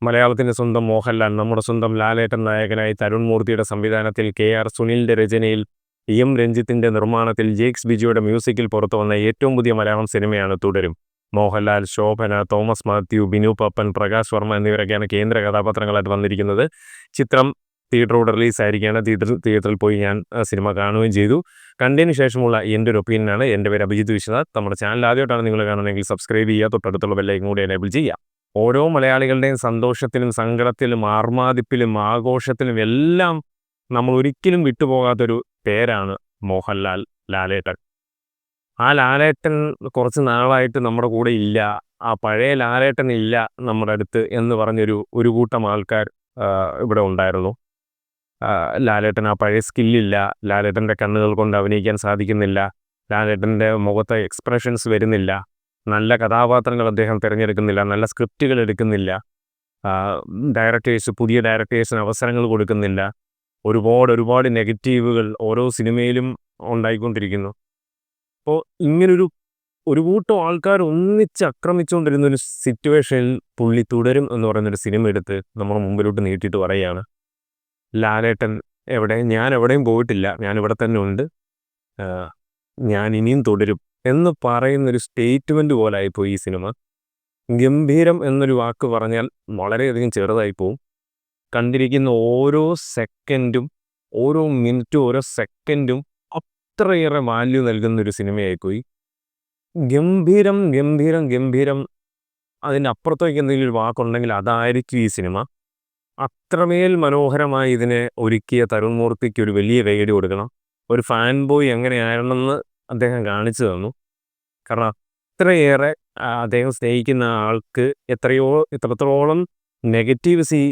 മലയാളത്തിൻ്റെ സ്വന്തം മോഹൻലാൽ, നമ്മുടെ സ്വന്തം ലാലേട്ടൻ നായകനായി തരുൺ മൂർത്തിയുടെ സംവിധാനത്തിൽ കെ.ആർ. സുനിലിൻ്റെ രചനയിൽ എം. രഞ്ജിത്തിൻ്റെ നിർമ്മാണത്തിൽ ജേക്സ് ബിജിയുടെ മ്യൂസിക്കിൽ പുറത്തു വന്ന ഏറ്റവും പുതിയ മലയാളം സിനിമയാണ് തുടരും. മോഹൻലാൽ, ശോഭന, തോമസ് മാത്യു, ബിനു പപ്പൻ, പ്രകാശ് വർമ്മ എന്നിവരൊക്കെയാണ് കേന്ദ്ര കഥാപാത്രങ്ങളായിട്ട് വന്നിരിക്കുന്നത്. ചിത്രം തിയേറ്ററോട് റിലീസായിരിക്കുകയാണ്. തിയേറ്ററിൽ പോയി ഞാൻ സിനിമ കാണുകയും ചെയ്തു. കണ്ടതിന് ശേഷമുള്ള എൻ്റെ ഒരു ഒപ്പീനിയനാണ്. എൻ്റെ പേര് അഭിജിത്ത് വിശ്വനാഥ്. നമ്മുടെ ചാനൽ ആദ്യമായിട്ടാണ് നിങ്ങൾ കാണുന്നതെങ്കിൽ സബ്സ്ക്രൈബ് ചെയ്യുക, തൊട്ടടുത്തുള്ള ബെല്ലൈക്കൺ കൂടി എനേബിൾ ചെയ്യുക. ഓരോ മലയാളികളുടെയും സന്തോഷത്തിലും സങ്കടത്തിലും ആർമാദിപ്പിലും ആഘോഷത്തിലും എല്ലാം നമ്മൾ ഒരിക്കലും വിട്ടുപോകാത്തൊരു പേരാണ് മോഹൻലാൽ, ലാലേട്ടൻ. ആ ലാലേട്ടൻ കുറച്ച് നാളായിട്ട് നമ്മുടെ കൂടെ ഇല്ല, ആ പഴയ ലാലേട്ടൻ ഇല്ല നമ്മുടെ അടുത്ത് എന്ന് പറഞ്ഞൊരു കൂട്ടം ആൾക്കാർ ഇവിടെ ഉണ്ടായിരുന്നു. ലാലേട്ടൻ ആ പഴയ സ്കില്ലില്ല, ലാലേട്ടൻ്റെ കണ്ണുകൾ കൊണ്ട് അഭിനയിക്കാൻ സാധിക്കുന്നില്ല, ലാലേട്ടൻ്റെ മുഖത്തെ എക്സ്പ്രഷൻസ് വരുന്നില്ല, നല്ല കഥാപാത്രങ്ങൾ അദ്ദേഹം തിരഞ്ഞെടുക്കുന്നില്ല, നല്ല സ്ക്രിപ്റ്റുകൾ എടുക്കുന്നില്ല, പുതിയ ഡയറക്ടേഴ്സിന് അവസരങ്ങൾ കൊടുക്കുന്നില്ല. ഒരുപാട് നെഗറ്റീവുകൾ ഓരോ സിനിമയിലും ഉണ്ടായിക്കൊണ്ടിരിക്കുന്നു. അപ്പോൾ ഒരു കൂട്ടം ആൾക്കാർ ഒന്നിച്ച് ആക്രമിച്ചുകൊണ്ടിരുന്ന ഒരു സിറ്റുവേഷനിൽ പുള്ളി തുടരും എന്ന് പറയുന്നൊരു സിനിമ എടുത്ത് നമ്മുടെ മുമ്പിലോട്ട് നീട്ടിയിട്ട് പറയുകയാണ്, ലാലേട്ടൻ ഞാൻ എവിടെയും പോയിട്ടില്ല, ഞാൻ ഇവിടെ തന്നെ ഉണ്ട്, ഞാൻ ഇനിയും തുടരും എന്ന് പറയുന്നൊരു സ്റ്റേറ്റ്മെൻറ്റ് പോലായിപ്പോയി ഈ സിനിമ. ഗംഭീരം എന്നൊരു വാക്ക് പറഞ്ഞാൽ വളരെയധികം ചെറുതായി പോവും. കണ്ടിരിക്കുന്ന ഓരോ സെക്കൻഡും, ഓരോ മിനിറ്റും, ഓരോ സെക്കൻഡും അത്രയേറെ വാല്യൂ നൽകുന്നൊരു സിനിമയായിപ്പോയി. ഗംഭീരം ഗംഭീരം ഗംഭീരം അതിൻ്റെ അപ്പുറത്തേക്ക് എന്തെങ്കിലും ഒരു വാക്കുണ്ടെങ്കിൽ അതായിരിക്കും ഈ സിനിമ. അത്രമേൽ മനോഹരമായി ഇതിനെ ഒരുക്കിയ തരുൺ മൂർത്തിക്ക് ഒരു വലിയ കൈയടി കൊടുക്കണം. ഒരു ഫാൻ ബോയ് എങ്ങനെയാണെന്ന് അദ്ദേഹം കാണിച്ചു തന്നു. കാരണം അത്രയേറെ അദ്ദേഹം സ്നേഹിക്കുന്ന ആൾക്ക് എത്രത്തോളം നെഗറ്റീവ്സ് ഈ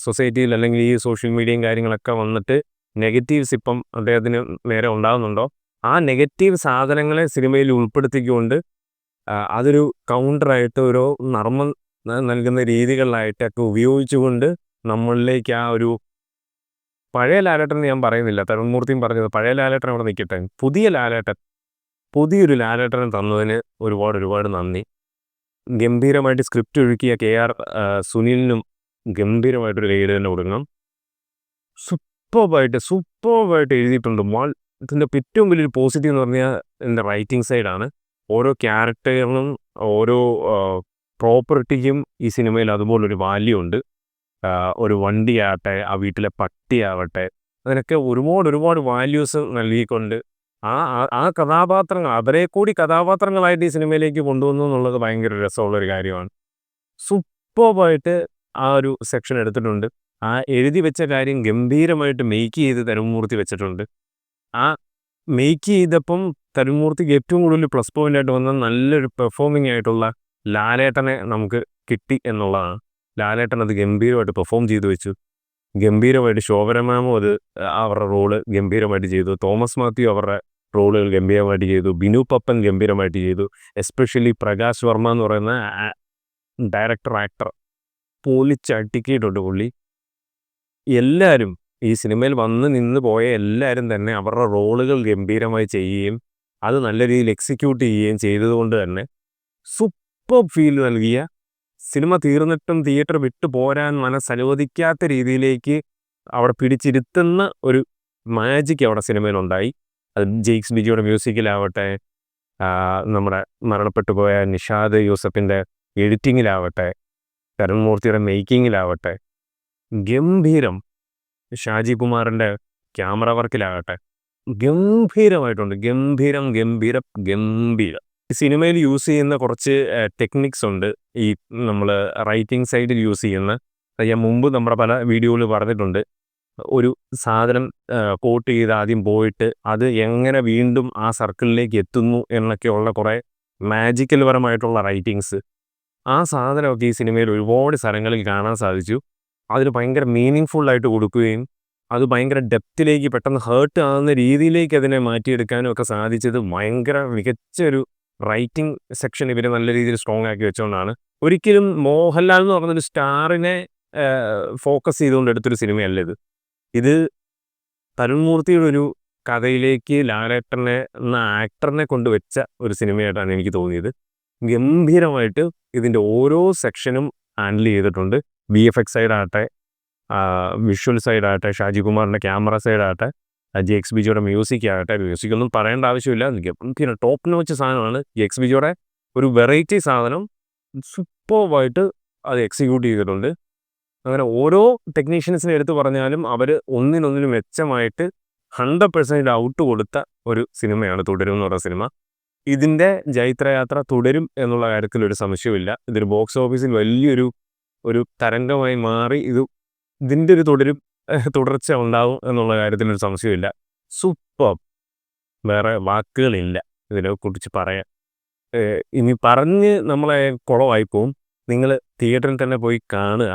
സൊസൈറ്റിയിൽ അല്ലെങ്കിൽ ഈ സോഷ്യൽ മീഡിയയും കാര്യങ്ങളൊക്കെ വന്നിട്ട് നെഗറ്റീവ്സ് ഇപ്പം അദ്ദേഹത്തിന് നേരെ ഉണ്ടാകുന്നുണ്ടോ, ആ നെഗറ്റീവ് സാധനങ്ങളെ സിനിമയിൽ ഉൾപ്പെടുത്തിക്കൊണ്ട് അതൊരു കൗണ്ടറായിട്ട് ഓരോ നർമ്മം നൽകുന്ന രീതികളിലായിട്ടൊക്കെ ഉപയോഗിച്ചുകൊണ്ട് നമ്മളിലേക്ക് ആ ഒരു പഴയ ലാലേട്ടൻ ഞാൻ പറയുന്നില്ല, തരുൺ മൂർത്തിയും പറഞ്ഞത് പഴയ ലാലേട്ടൻ അവിടെ നിൽക്കട്ടെ, പുതിയൊരു ലാലേട്ടനെ തന്നതിന് ഒരുപാട് നന്ദി. ഗംഭീരമായിട്ട് സ്ക്രിപ്റ്റ് ഒഴുക്കിയ കെ.ആർ. സുനിലിനും ഗംഭീരമായിട്ടൊരു കൈയ്യടി തന്നെ കൊടുക്കണം. സൂപ്പർബായിട്ട് എഴുതിയിട്ടുണ്ട്. ഇതിൻ്റെ ഏറ്റവും വലിയൊരു പോസിറ്റീവ് എന്ന് പറഞ്ഞാൽ ഇതിൻ്റെ റൈറ്റിംഗ് സൈഡാണ്. ഓരോ ക്യാരക്ടറിനും ഓരോ പ്രോപ്പർട്ടിക്കും ഈ സിനിമയിൽ അതുപോലൊരു വാല്യൂ ഉണ്ട്. ഒരു വണ്ടിയാവട്ടെ, ആ വീട്ടിലെ പട്ടിയാവട്ടെ, അതിനൊക്കെ ഒരുപാട് വാല്യൂസ് നൽകിക്കൊണ്ട് ആ കഥാപാത്രങ്ങൾ അവരെ കൂടി കഥാപാത്രങ്ങളായിട്ട് ഈ സിനിമയിലേക്ക് കൊണ്ടുവന്നു എന്നുള്ളത് ഭയങ്കര രസമുള്ളൊരു കാര്യമാണ്. സൂപ്പർബായിട്ട് ആ ഒരു സെക്ഷൻ എടുത്തിട്ടുണ്ട്. ആ എഴുതി വെച്ച കാര്യം ഗംഭീരമായിട്ട് മെയ്ക്ക് ചെയ്ത് തരുൺ മൂർത്തി വെച്ചിട്ടുണ്ട്. ആ മെയ്ക്ക് ചെയ്തപ്പം തരുൺ മൂർത്തിക്ക് ഏറ്റവും കൂടുതൽ പ്ലസ് പോയിൻ്റായിട്ട് വന്ന നല്ലൊരു പെർഫോമിംഗ് ആയിട്ടുള്ള ലാലേട്ടനെ നമുക്ക് കിട്ടി എന്നുള്ളതാണ്. ലാലേട്ടൻ അത് ഗംഭീരമായിട്ട് പെർഫോം ചെയ്തു വെച്ചു. ഗംഭീരമായിട്ട് ശോഭന മാമും അവരുടെ റോള് ഗംഭീരമായിട്ട് ചെയ്തു. തോമസ് മാത്യു അവരുടെ റോളുകൾ ഗംഭീരമായിട്ട് ചെയ്തു. ബിനു പപ്പൻ ഗംഭീരമായിട്ട് ചെയ്തു. എസ്പെഷ്യലി പ്രകാശ് വർമ്മ എന്ന് പറയുന്ന ആക്ടർ പൊളിച്ചടുക്കിയിട്ടുണ്ട് പുള്ളി. എല്ലാവരും ഈ സിനിമയിൽ വന്ന് നിന്ന് പോയ എല്ലാവരും തന്നെ അവരുടെ റോളുകൾ ഗംഭീരമായി ചെയ്യുകയും അത് നല്ല രീതിയിൽ എക്സിക്യൂട്ട് ചെയ്യുകയും ചെയ്തതുകൊണ്ട് തന്നെ സൂപ്പർ ഫീൽ നൽകിയ, സിനിമ തീർന്നിട്ടും തിയേറ്റർ വിട്ടു പോരാൻ മനസ്സനുവദിക്കാത്ത രീതിയിലേക്ക് അവിടെ പിടിച്ചിരുത്തുന്ന ഒരു മാജിക് അവിടെ സിനിമയിലുണ്ടായി. അത് ജെയ്ക്സ് ബിജിയുടെ മ്യൂസിക്കിലാവട്ടെ, നമ്മുടെ മരണപ്പെട്ടു പോയ നിഷാദ് യൂസഫിൻ്റെ എഡിറ്റിങ്ങിലാവട്ടെ, തരുൺ മൂർത്തിയുടെ മേക്കിങ്ങിലാവട്ടെ, ഗംഭീരം. ഷാജി കുമാറിൻ്റെ ക്യാമറ വർക്കിലാകട്ടെ ഗംഭീരമായിട്ടുണ്ട്. ഗംഭീരം. ഈ സിനിമയിൽ യൂസ് ചെയ്യുന്ന കുറച്ച് ടെക്നിക്സ് ഉണ്ട്. ഈ നമ്മൾ റൈറ്റിംഗ് സൈഡിൽ യൂസ് ചെയ്യുന്ന, ഞാൻ മുമ്പ് നമ്മുടെ പല വീഡിയോയിൽ പറഞ്ഞിട്ടുണ്ട്. ഒരു സാധനം കോട്ട് ചെയ്ത് ആദ്യം പോയിട്ട് അത് എങ്ങനെ വീണ്ടും ആ സർക്കിളിലേക്ക് എത്തുന്നു എന്നൊക്കെയുള്ള കുറേ മാജിക്കൽ പരമായിട്ടുള്ള റൈറ്റിങ്സ്, ആ സാധനമൊക്കെ ഈ സിനിമയിൽ ഒരുപാട് സ്ഥലങ്ങളിൽ കാണാൻ സാധിച്ചു. അതിന് ഭയങ്കര മീനിങ് ഫുള്ളായിട്ട് കൊടുക്കുകയും അത് ഭയങ്കര ഡെപ്തിലേക്ക് പെട്ടെന്ന് ഹേർട്ട് ആകുന്ന രീതിയിലേക്ക് അതിനെ മാറ്റിയെടുക്കാനും ഒക്കെ സാധിച്ചത് ഭയങ്കര മികച്ചൊരു റൈറ്റിംഗ് സെക്ഷൻ ഇവർ നല്ല രീതിയിൽ സ്ട്രോങ് ആക്കി വെച്ചുകൊണ്ടാണ്. ഒരിക്കലും മോഹൻലാൽ എന്ന് പറഞ്ഞൊരു സ്റ്റാറിനെ ഫോക്കസ് ചെയ്തുകൊണ്ട് എടുത്തൊരു സിനിമയല്ല ഇത് തരുൺ മൂർത്തിയുടെ ഒരു കഥയിലേക്ക് ലാലേട്ടനെ എന്ന ആക്ടറിനെ കൊണ്ടുവച്ച ഒരു സിനിമയായിട്ടാണ് എനിക്ക് തോന്നിയത്. ഗംഭീരമായിട്ട് ഇതിൻ്റെ ഓരോ സെക്ഷനും ഹാൻഡിൽ ചെയ്തിട്ടുണ്ട്. VFX സൈഡാകട്ടെ, വിഷ്വൽ സൈഡാകട്ടെ, ഷാജി കുമാറിൻ്റെ ക്യാമറ സൈഡാകട്ടെ, ജെക്സ് ബിജിയുടെ മ്യൂസിക് ആകട്ടെ, മ്യൂസിക്കൊന്നും പറയേണ്ട ആവശ്യമില്ല. പിന്നെ ടോപ്പ് നോച്ച് സാധനമാണ്. ജെക്സ് ബിജിയുടെ ഒരു വെറൈറ്റി സാധനം സൂപ്പർബായിട്ട് അത് എക്സിക്യൂട്ട് ചെയ്തിട്ടുണ്ട്. അങ്ങനെ ഓരോ ടെക്നീഷ്യൻസിനെ എടുത്ത് പറഞ്ഞാലും അവർ ഒന്നിനൊന്നിന് മെച്ചമായിട്ട് 100% ഔട്ട് കൊടുത്ത ഒരു സിനിമയാണ് തുടരും എന്ന് പറഞ്ഞ സിനിമ. ഇതിൻ്റെ ജൈത്രയാത്ര തുടരും എന്നുള്ള കാര്യത്തിൽ ഒരു സംശയമില്ല. ഇതൊരു ബോക്സ് ഓഫീസിൽ വലിയൊരു തരംഗമായി മാറി. ഇതിൻ്റെ ഒരു തുടർച്ച ഉണ്ടാവും എന്നുള്ള കാര്യത്തിലൊരു സംശയമില്ല. സൂപ്പർ, വേറെ വാക്കുകളില്ല ഇതിനെക്കുറിച്ച് പറയാൻ. ഇനി പറഞ്ഞ് നമ്മളെ കുളമായി പോവും. നിങ്ങൾ തിയേറ്ററിൽ തന്നെ പോയി കാണുക,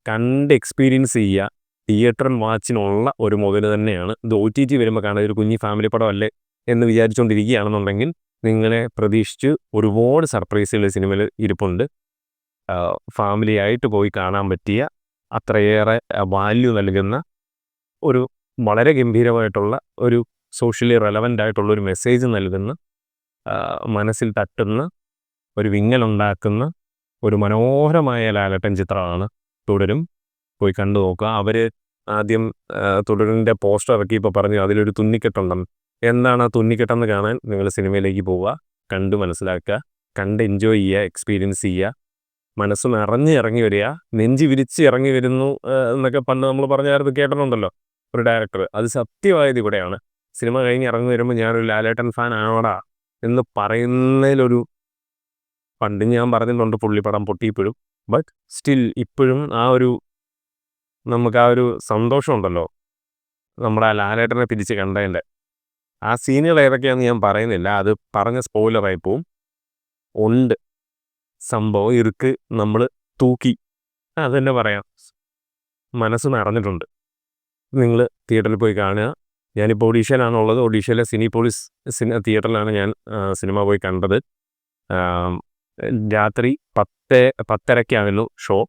കണ്ട് എക്സ്പീരിയൻസ് ചെയ്യുക. തിയേറ്റർ വാച്ചിനുള്ള ഒരു മുതൽ തന്നെയാണ്. ഇത് OTT വരുമ്പോൾ കാണുക, ഒരു കുഞ്ഞി ഫാമിലി പടമല്ലേ എന്ന് വിചാരിച്ചുകൊണ്ടിരിക്കുകയാണെന്നുണ്ടെങ്കിൽ നിങ്ങളെ പ്രതീക്ഷിച്ച് ഒരുപാട് സർപ്രൈസുകൾ സിനിമയിൽ ഇരിപ്പുണ്ട്. ഫാമിലി ആയിട്ട് പോയി കാണാൻ പറ്റിയ അത്രയേറെ വാല്യൂ നൽകുന്ന ഒരു വളരെ ഗംഭീരമായിട്ടുള്ള ഒരു സോഷ്യലി റെലവൻ്റ് ആയിട്ടുള്ളൊരു മെസ്സേജ് നൽകുന്ന, മനസ്സിൽ തട്ടുന്ന, ഒരു വിങ്ങലുണ്ടാക്കുന്ന ഒരു മനോഹരമായ ലാലേട്ടൻ ചിത്രമാണ് തുടരും. പോയി കണ്ടു നോക്കുക. അവർ ആദ്യം തുടരിൻ്റെ പോസ്റ്റർ ഇറക്കിയപ്പോൾ പറഞ്ഞു അതിലൊരു തുന്നിക്കെട്ടുണ്ടെന്ന്. എന്താണ് ആ തുന്നിക്കെട്ടെന്ന് കാണാൻ നിങ്ങൾ സിനിമയിലേക്ക് പോവുക, കണ്ട് മനസ്സിലാക്കുക, കണ്ട് എൻജോയ് ചെയ്യുക, എക്സ്പീരിയൻസ് ചെയ്യുക. മനസ്സ് നിറഞ്ഞ് ഇറങ്ങി വരിക, നെഞ്ച് വിരിച്ച് ഇറങ്ങി വരുന്നു എന്നൊക്കെ പണ്ട് നമ്മൾ പറഞ്ഞായിരുന്നു, കേട്ടിട്ടുണ്ടല്ലോ ഒരു ഡയറക്ടർ. അത് സത്യമായത് ഇവിടെയാണ്. സിനിമ കഴിഞ്ഞ് ഇറങ്ങി വരുമ്പോൾ ഞാനൊരു ലാലേട്ടൻ ഫാൻ ആണോടാ എന്ന് പറയുന്നതിലൊരു, പണ്ട് ഞാൻ പറഞ്ഞിട്ടുണ്ട് പുള്ളിപ്പടം പൊട്ടിയപ്പോഴും, ബട്ട് സ്റ്റിൽ ഇപ്പോഴും നമുക്ക് ആ ഒരു സന്തോഷമുണ്ടല്ലോ നമ്മുടെ ആ ലാലേട്ടനെ തിരിച്ച് കണ്ടതിൻ്റെ. ആ സീനുകൾ ഏതൊക്കെയാണെന്ന് ഞാൻ പറയുന്നില്ല, അത് പറഞ്ഞ സ്പോയിലറായി പോവും. ഉണ്ട് സംഭവം, ഇറുക്ക് നമ്മൾ തൂക്കി, അതെന്നെ പറയാം. മനസ്സ് നിറഞ്ഞിട്ടുണ്ട്. നിങ്ങൾ തിയേറ്ററിൽ പോയി കാണുക. ഞാനിപ്പോൾ ഒഡീഷയിലാണുള്ളത്. ഒഡീഷയിലെ സിനിപോളിസ് തിയേറ്ററിലാണ് ഞാൻ സിനിമ പോയി കണ്ടത്. രാത്രി 10:30 ഷോ.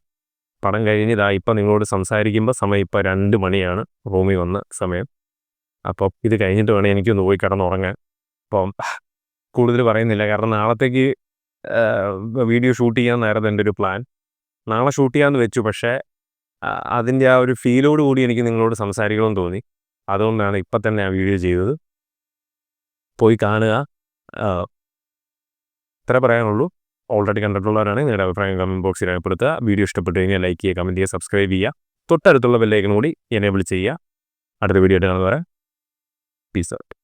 പടം കഴിഞ്ഞതാ ഇപ്പം നിങ്ങളോട് സംസാരിക്കുമ്പോൾ സമയം ഇപ്പോൾ 2 മണിയാണ് റൂമിൽ വന്ന സമയം. അപ്പോൾ ഇത് കഴിഞ്ഞിട്ട് വേണം എനിക്കൊന്ന് പോയി കിടന്നുറങ്ങാൻ. അപ്പം കൂടുതൽ പറയുന്നില്ല, കാരണം നാളത്തേക്ക് വീഡിയോ ഷൂട്ട് ചെയ്യാമെന്നായിരുന്നു എൻ്റെ ഒരു പ്ലാൻ. നാളെ ഷൂട്ട് ചെയ്യാമെന്ന് വെച്ചു, പക്ഷേ അതിൻ്റെ ആ ഒരു ഫീലോട് കൂടി എനിക്ക് നിങ്ങളോട് സംസാരിക്കണമെന്ന് തോന്നി. അതുകൊണ്ടാണ് ഇപ്പം തന്നെ ആ വീഡിയോ ചെയ്തത്. പോയി കാണുക. ഇത്ര പറയാനുള്ളൂ. ഓൾറെഡി കണ്ടിട്ടുള്ളവരാണ് നിങ്ങളുടെ അഭിപ്രായം കമൻറ്റ് ബോക്സിൽ രേഖപ്പെടുത്തുക. വീഡിയോ ഇഷ്ടപ്പെട്ട് കഴിഞ്ഞാൽ ലൈക്ക് ചെയ്യുക, കമൻറ്റ് ചെയ്യുക, സബ്സ്ക്രൈബ് ചെയ്യുക. തൊട്ടടുത്തുള്ള ബെല്ലൈക്കൺ കൂടി എനേബിൾ ചെയ്യുക. അടുത്ത വീഡിയോ ആയിട്ട് കാണുന്നവരെ പീസ് ഔട്ട്.